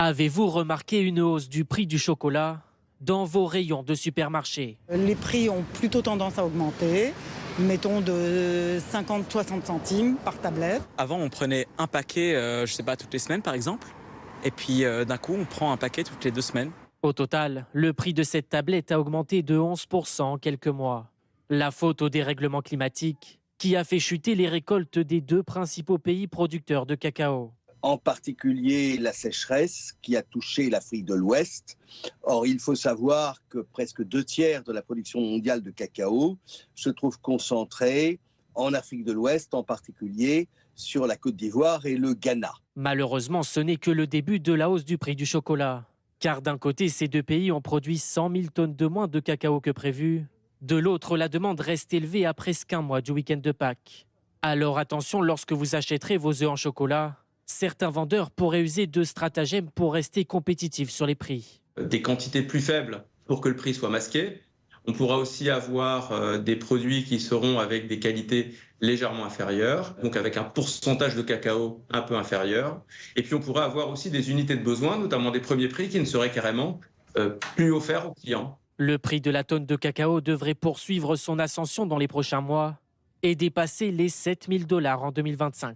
Avez-vous remarqué une hausse du prix du chocolat dans vos rayons de supermarché? Les prix ont plutôt tendance à augmenter, mettons de 50-60 centimes par tablette. Avant, on prenait un paquet, je sais pas, toutes les semaines par exemple. Et puis d'un coup, on prend un paquet toutes les 2 semaines. Au total, le prix de cette tablette a augmenté de 11% en quelques mois. La faute au dérèglement climatique qui a fait chuter les récoltes des deux principaux pays producteurs de cacao. En particulier la sécheresse qui a touché l'Afrique de l'Ouest. Or, il faut savoir que presque 2 tiers de la production mondiale de cacao se trouve concentrée en Afrique de l'Ouest, en particulier sur la Côte d'Ivoire et le Ghana. Malheureusement, ce n'est que le début de la hausse du prix du chocolat. Car d'un côté, ces deux pays ont produit 100 000 tonnes de moins de cacao que prévu. De l'autre, la demande reste élevée à presque un mois du week-end de Pâques. Alors attention, lorsque vous achèterez vos œufs en chocolat, certains vendeurs pourraient user de stratagèmes pour rester compétitifs sur les prix. Des quantités plus faibles pour que le prix soit masqué. On pourra aussi avoir des produits qui seront avec des qualités légèrement inférieures, donc avec un pourcentage de cacao un peu inférieur. Et puis on pourra avoir aussi des unités de besoin, notamment des premiers prix qui ne seraient carrément plus offerts aux clients. Le prix de la tonne de cacao devrait poursuivre son ascension dans les prochains mois et dépasser les $7 000 en 2025.